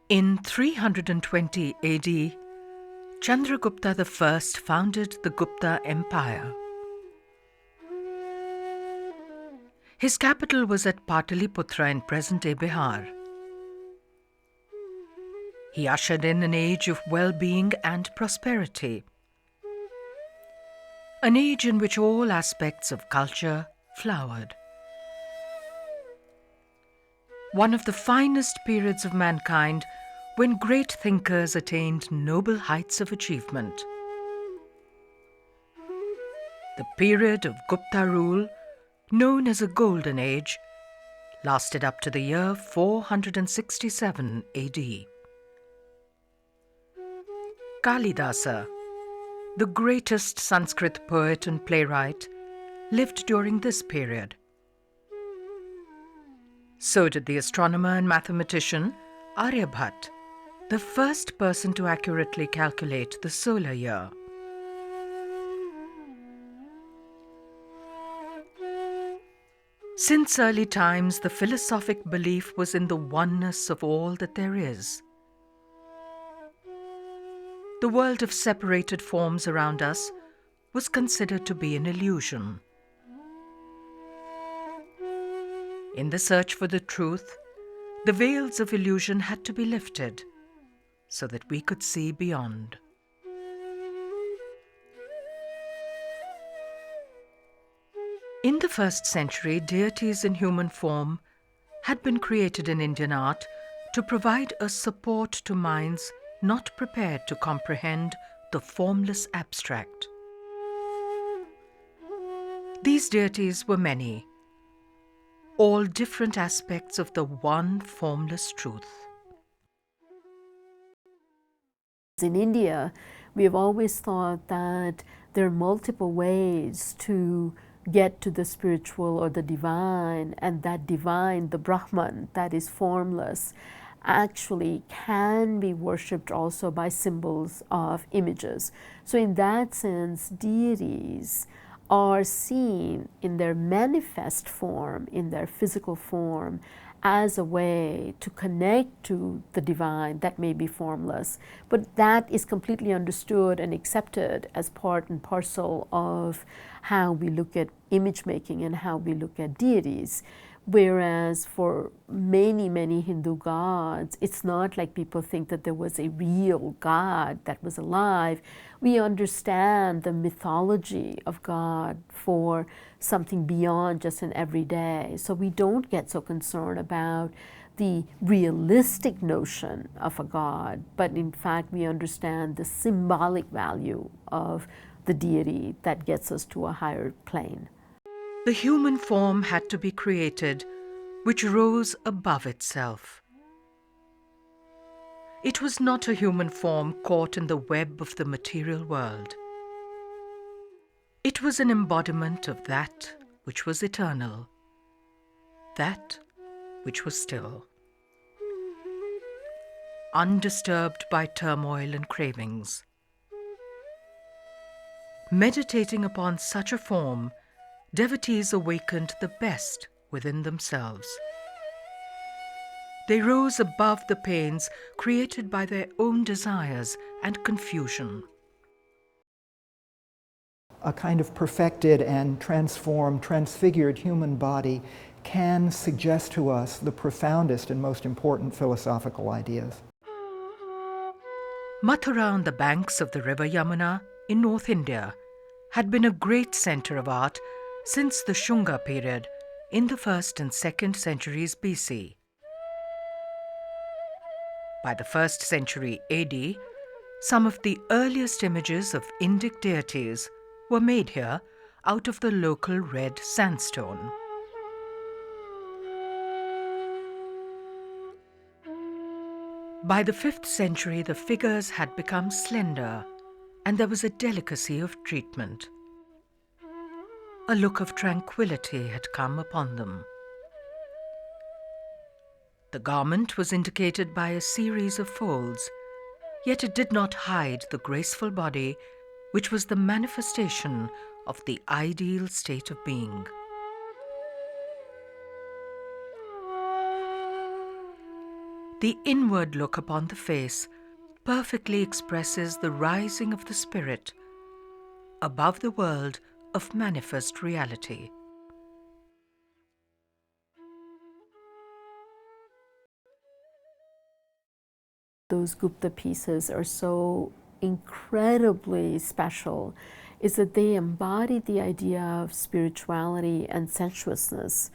In 320 AD, Chandragupta I founded the Gupta Empire. His capital was at Pataliputra in present-day Bihar. He ushered in an age of well-being and prosperity, an age in which all aspects of culture flowered. One of the finest periods of mankind when great thinkers attained noble heights of achievement. The period of Gupta rule, known as a Golden Age, lasted up to the year 467 AD. Kalidasa, the greatest Sanskrit poet and playwright, lived during this period. So did the astronomer and mathematician Aryabhat, the first person to accurately calculate the solar year. Since early times, the philosophic belief was in the oneness of all that there is. The world of separated forms around us was considered to be an illusion. In the search for the truth, the veils of illusion had to be lifted so that we could see beyond. In the 1st century, deities in human form had been created in Indian art to provide a support to minds not prepared to comprehend the formless abstract. These deities were many, all different aspects of the one formless truth. In India, we have always thought that there are multiple ways to get to the spiritual or the divine, and that divine, the Brahman, that is formless, actually can be worshipped also by symbols of images. So in that sense, deities are seen in their manifest form, in their physical form, as a way to connect to the divine that may be formless. But that is completely understood and accepted as part and parcel of how we look at image making and how we look at deities. Whereas for many, many Hindu gods, it's not like people think that there was a real God that was alive. We understand the mythology of God for something beyond just an everyday. So we don't get so concerned about the realistic notion of a God, but in fact we understand the symbolic value of the deity that gets us to a higher plane. The human form had to be created, which rose above itself. It was not a human form caught in the web of the material world. It was an embodiment of that which was eternal, that which was still, undisturbed by turmoil and cravings. Meditating upon such a form, devotees awakened the best within themselves. They rose above the pains created by their own desires and confusion. A kind of perfected and transformed, transfigured human body can suggest to us the profoundest and most important philosophical ideas. Mathura on the banks of the river Yamuna in North India had been a great center of art since the Shunga period in the 1st and 2nd centuries BC. By the 1st century AD, some of the earliest images of Indic deities were made here out of the local red sandstone. By the 5th century, the figures had become slender, and there was a delicacy of treatment. A look of tranquility had come upon them. The garment was indicated by a series of folds, yet it did not hide the graceful body which was the manifestation of the ideal state of being. The inward look upon the face perfectly expresses the rising of the spirit above the world of manifest reality. Those Gupta pieces are so incredibly special is that they embody the idea of spirituality and sensuousness,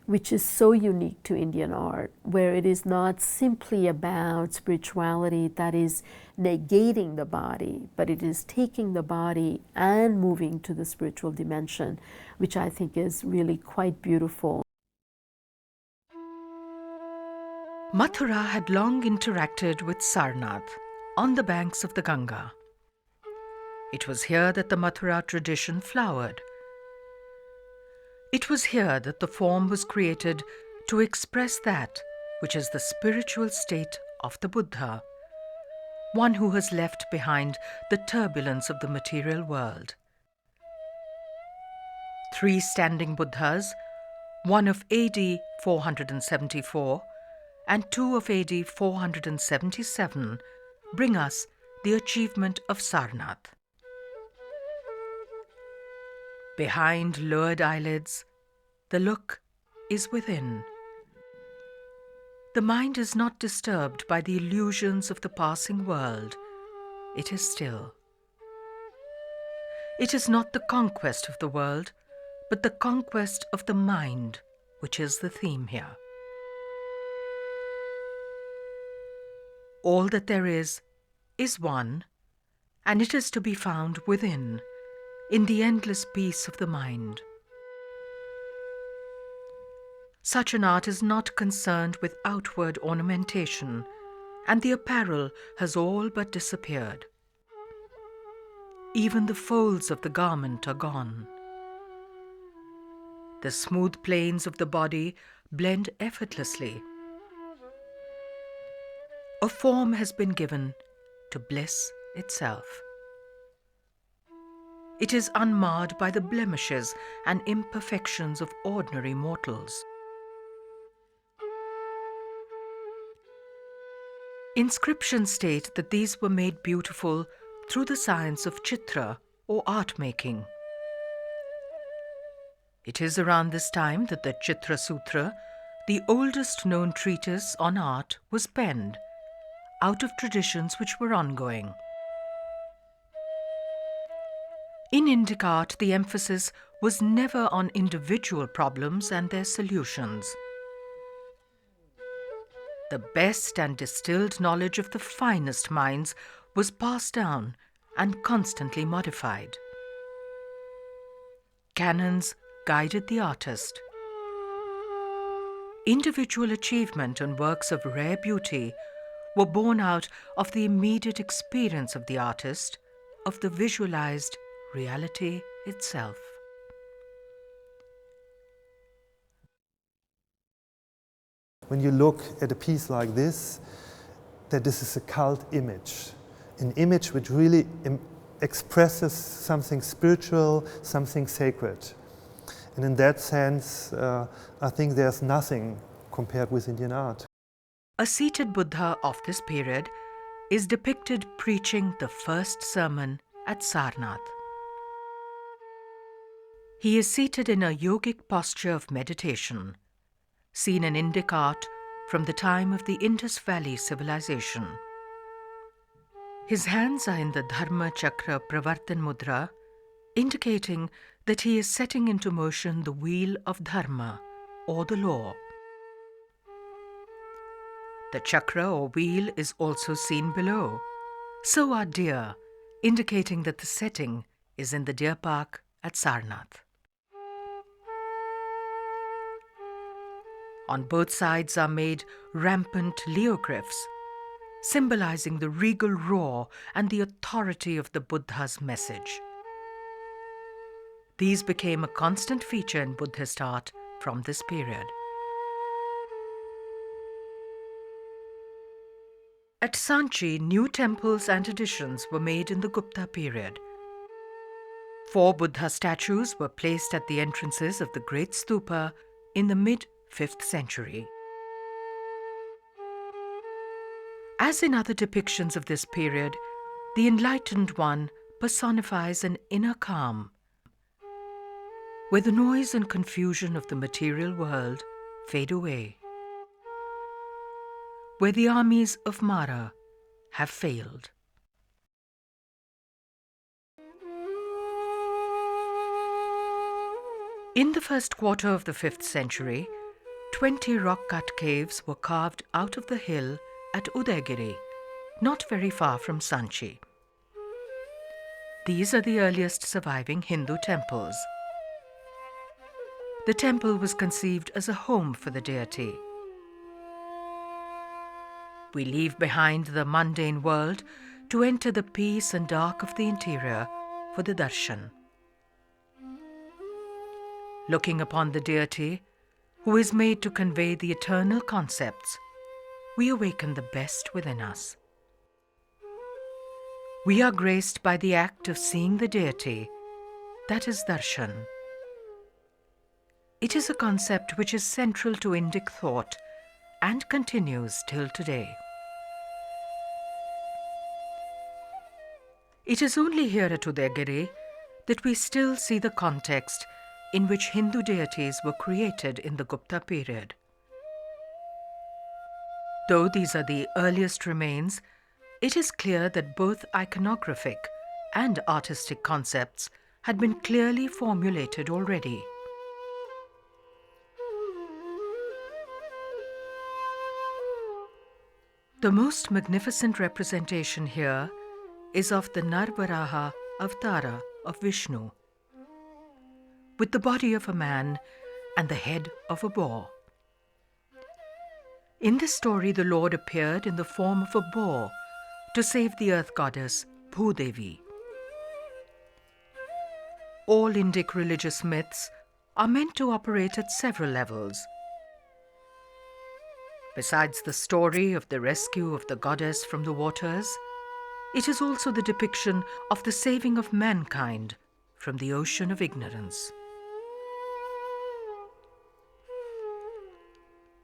which is so unique to Indian art, where it is not simply about spirituality that is negating the body, but it is taking the body and moving to the spiritual dimension, which I think is really quite beautiful. Mathura had long interacted with Sarnath on the banks of the Ganga. It was here that the Mathura tradition flowered. It was here that the form was created to express that which is the spiritual state of the Buddha, one who has left behind the turbulence of the material world. 3 standing Buddhas, one of AD 474 and 2 of AD 477, bring us the achievement of Sarnath. Behind lowered eyelids, the look is within. The mind is not disturbed by the illusions of the passing world. It is still. It is not the conquest of the world, but the conquest of the mind, which is the theme here. All that there is one, and it is to be found within, in the endless peace of the mind. Such an art is not concerned with outward ornamentation, and the apparel has all but disappeared. Even the folds of the garment are gone. The smooth planes of the body blend effortlessly. A form has been given to bliss itself. It is unmarred by the blemishes and imperfections of ordinary mortals. Inscriptions state that these were made beautiful through the science of chitra or art making. It is around this time that the Chitra Sutra, the oldest known treatise on art, was penned, out of traditions which were ongoing. In Indic art, the emphasis was never on individual problems and their solutions. The best and distilled knowledge of the finest minds was passed down and constantly modified. Canons guided the artist. Individual achievement and works of rare beauty were born out of the immediate experience of the artist, of the visualized reality itself. When you look at a piece like this, that this is a cult image, an image which really expresses something spiritual, something sacred. And in that sense, I think there's nothing compared with Indian art. A seated Buddha of this period is depicted preaching the first sermon at Sarnath. He is seated in a yogic posture of meditation, seen in Indic art from the time of the Indus Valley civilization. His hands are in the Dharma Chakra Pravartan Mudra, indicating that he is setting into motion the wheel of Dharma, or the law. The chakra or wheel is also seen below. So are deer, indicating that the setting is in the deer park at Sarnath. On both sides are made rampant leogryphs, symbolizing the regal roar and the authority of the Buddha's message. These became a constant feature in Buddhist art from this period. At Sanchi, new temples and additions were made in the Gupta period. 4 Buddha statues were placed at the entrances of the great Stupa in the mid-5th century. As in other depictions of this period, the Enlightened One personifies an inner calm, where the noise and confusion of the material world fade away, where the armies of Mara have failed. In the first quarter of the 5th century, 20 rock-cut caves were carved out of the hill at Udaygiri, not very far from Sanchi. These are the earliest surviving Hindu temples. The temple was conceived as a home for the deity. We leave behind the mundane world to enter the peace and dark of the interior for the darshan. Looking upon the deity, who is made to convey the eternal concepts, we awaken the best within us. We are graced by the act of seeing the deity, that is darshan. It is a concept which is central to Indic thought and continues till today. It is only here at Udaygiri that we still see the context in which Hindu deities were created in the Gupta period. Though these are the earliest remains, it is clear that both iconographic and artistic concepts had been clearly formulated already. The most magnificent representation here is of the Narbaraha Avatara of Vishnu, with the body of a man and the head of a boar. In this story, the Lord appeared in the form of a boar to save the earth goddess Bhudevi. All Indic religious myths are meant to operate at several levels. Besides the story of the rescue of the goddess from the waters, it is also the depiction of the saving of mankind from the ocean of ignorance.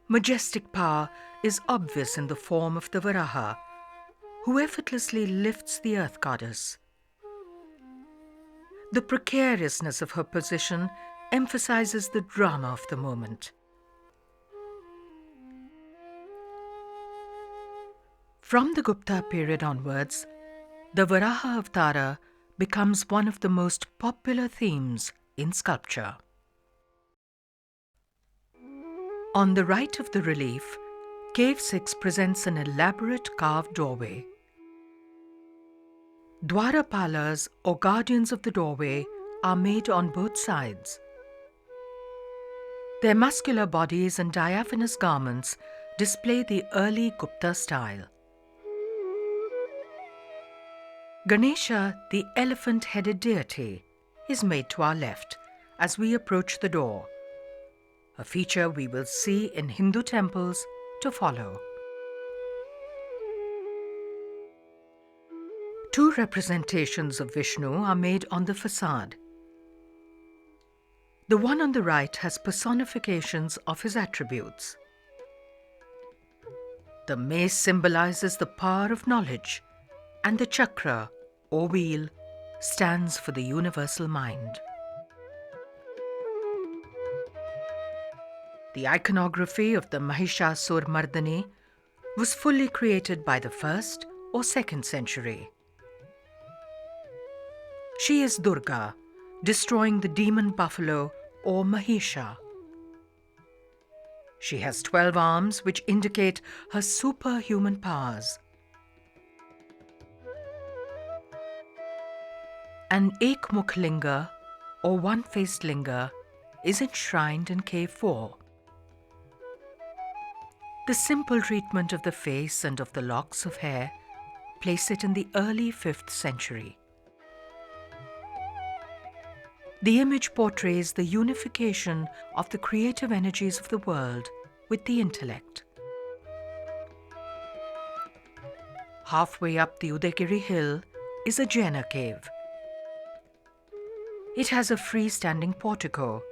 Majestic power is obvious in the form of the Varaha, who effortlessly lifts the earth goddess. The precariousness of her position emphasizes the drama of the moment. From the Gupta period onwards, the Varaha Avatara becomes one of the most popular themes in sculpture. On the right of the relief, Cave 6 presents an elaborate carved doorway. Dwarapalas, or guardians of the doorway, are made on both sides. Their muscular bodies and diaphanous garments display the early Gupta style. Ganesha, the elephant-headed deity, is made to our left as we approach the door, a feature we will see in Hindu temples to follow. Two representations of Vishnu are made on the facade. The one on the right has personifications of his attributes. The mace symbolizes the power of knowledge, and the chakra, or wheel, stands for the universal mind. The iconography of the Mahishasur-Mardani was fully created by the 1st or 2nd century. She is Durga, destroying the demon buffalo or Mahisha. She has 12 arms which indicate her superhuman powers. An Ekmukh Linga, or one-faced linga, is enshrined in Cave 4. The simple treatment of the face and of the locks of hair place it in the early 5th century. The image portrays the unification of the creative energies of the world with the intellect. Halfway up the Udaygiri hill is a Jaina cave. It has a freestanding portico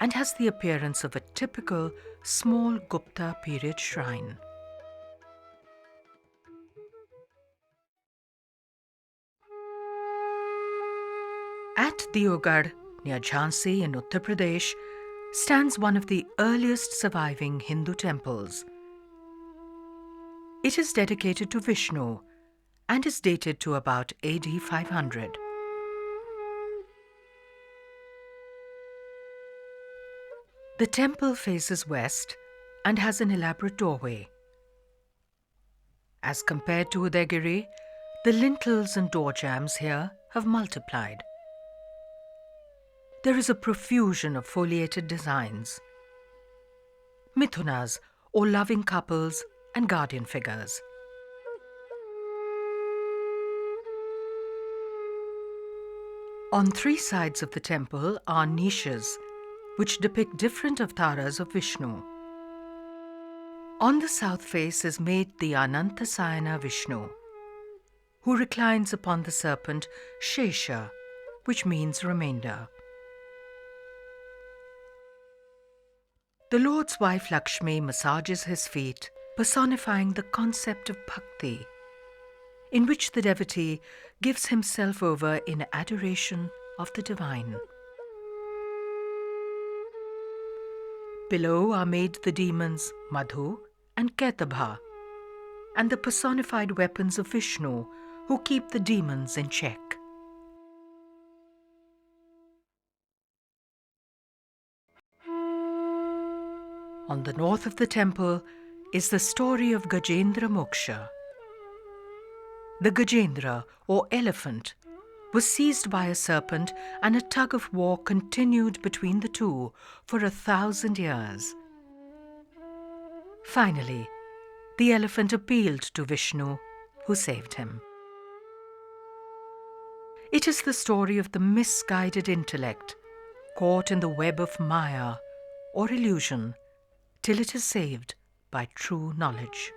and has the appearance of a typical small Gupta period shrine. Diogarh, near Jhansi in Uttar Pradesh, stands one of the earliest surviving Hindu temples. It is dedicated to Vishnu and is dated to about AD 500. The temple faces west and has an elaborate doorway. As compared to Udaigiri, the lintels and door jambs here have multiplied. There is a profusion of foliated designs, mithunas or loving couples and guardian figures. On three sides of the temple are niches which depict different avatars of Vishnu. On the south face is made the Anantasayana Vishnu, who reclines upon the serpent Shesha, which means remainder. The Lord's wife Lakshmi massages his feet, personifying the concept of bhakti, in which the devotee gives himself over in adoration of the divine. Below are made the demons Madhu and Ketabha, and the personified weapons of Vishnu, who keep the demons in check. On the north of the temple is the story of Gajendra Moksha. The Gajendra, or elephant, was seized by a serpent, and a tug of war continued between the two for 1,000 years. Finally, the elephant appealed to Vishnu, who saved him. It is the story of the misguided intellect, caught in the web of Maya, or illusion, till it is saved by true knowledge.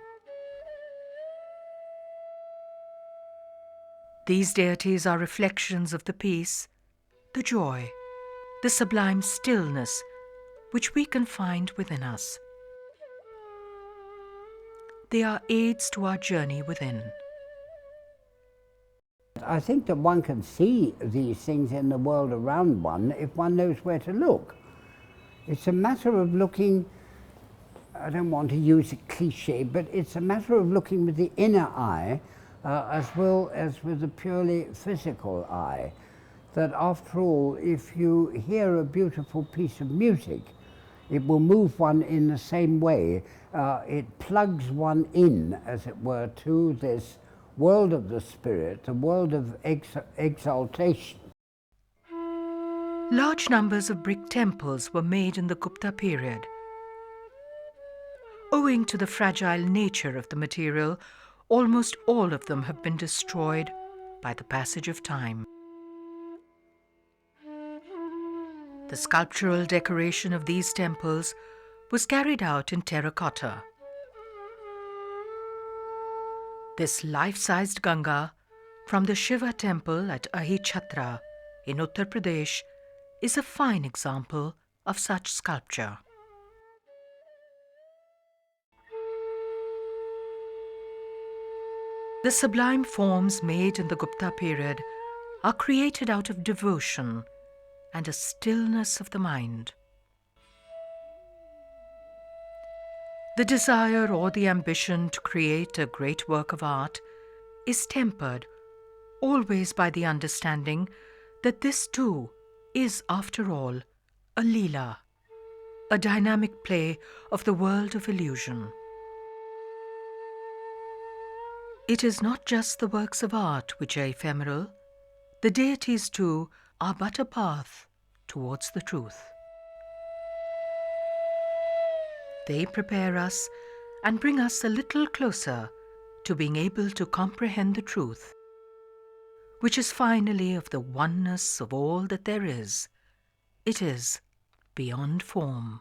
These deities are reflections of the peace, the joy, the sublime stillness which we can find within us. They are aids to our journey within. I think that one can see these things in the world around one if one knows where to look. It's a matter of looking, I don't want to use a cliche, but it's a matter of looking with the inner eye as well as with the purely physical eye. That after all, if you hear a beautiful piece of music, it will move one in the same way. It plugs one in, as it were, to this world of the spirit, the world of exaltation. Large numbers of brick temples were made in the Gupta period. Owing to the fragile nature of the material, almost all of them have been destroyed by the passage of time. The sculptural decoration of these temples was carried out in terracotta. This life-sized Ganga from the Shiva temple at Ahichhatra in Uttar Pradesh is a fine example of such sculpture. The sublime forms made in the Gupta period are created out of devotion and a stillness of the mind. The desire or the ambition to create a great work of art is tempered always by the understanding that this too is, after all, a leela, a dynamic play of the world of illusion. It is not just the works of art which are ephemeral, the deities too are but a path towards the truth. They prepare us and bring us a little closer to being able to comprehend the truth, which is finally of the oneness of all that there is. It is beyond form.